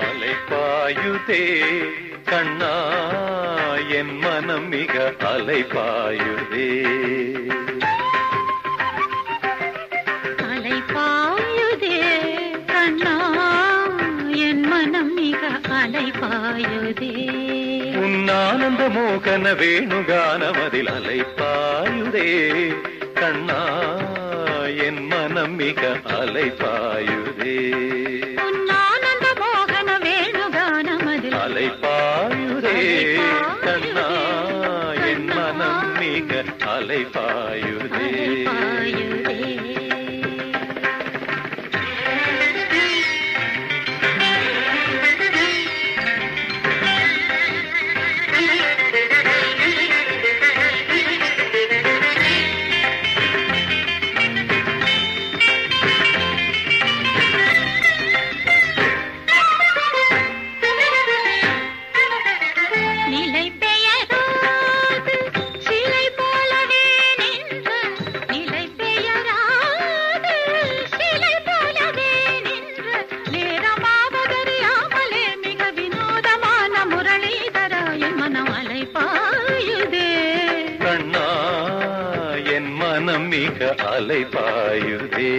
அலைபாயுதே கண்ணா என் மனம் மிக அலைபாயுதே. அலைபாயுதே கண்ணா என் மனம் மிக அலைபாயுதே. உன்னானந்த மோகன வேணுகானமதில் அலைபாயுதே கண்ணா என் மனம் மிக அலைபாயுதே. உன்னானந்த மோகன வேணுகானமதில் அலைபாயுதே கண்ணா என் மனம் மிக அலைபாயுதே. கண்ணா என் மனம் மிக அலைபாயுதே.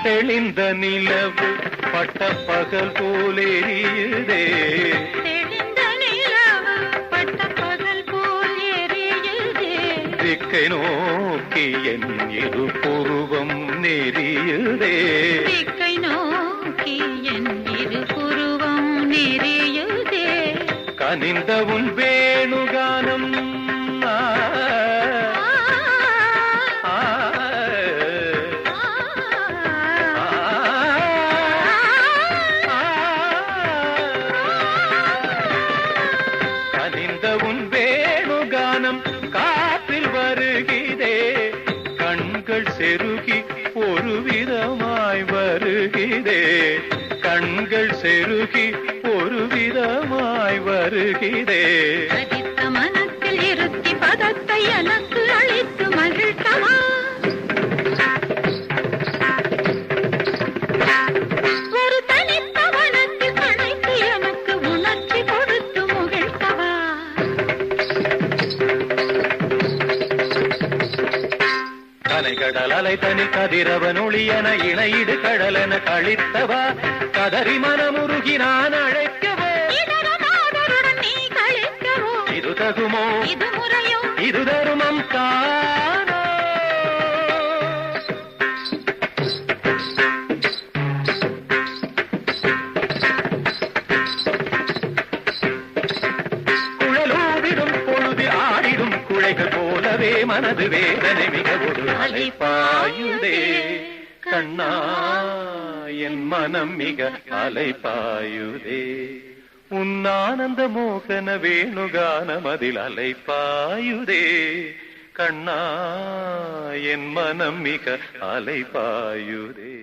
தெளிந்த நிலவு பட்ட பகல் போலேறியுதே. தெளிந்த நிலவு பட்ட பகல் போல் எரியுதே. திக்கை நோக்கி என் இரு புருவம் நெறியுதே. திக்கை நோக்கி என் இரு புருவம் நெறியுதே. கனிந்த உன் வேணுகானம் உன் வேணுகானம் காற்றில் வருகிறே. கண்கள் செருகி ஒரு விதமாய் வருகிறே. கண்கள் செருகி ஒரு விதமாய் வருகிறே. அதித்த மனத்தில் இருத்தி பதத்தை எனக்கு அளித்து மகிழ்த்தவா. ஒரு தனித்த மனத்தில் கணைத்து எனக்கு உணர்ச்சி கொடுத்து முகிழ்த்தவா. கலைகடல் அலை தனி கதிரவன் ஒளியன இணையிடு கடலென கழித்தவா. கதறி மனமுருகி நான் அழைக்கவோ. நீ கழிக்கவோ. இது தகுமோ இது முறையோ. இது தருமம் காணோ. குழலூதிடும் பொழுது ஆடிடும் குழைகள் போலவே மனது வேதனை மிக ஒரு அலைபாயுதே. கண்ணா என் மனம் மிக அலைபாயுதே. உன்னானந்த மோகன வேணுகானமதில் அலைபாயுதே. கண்ணா என் மனம் மிக அலைபாயுதே.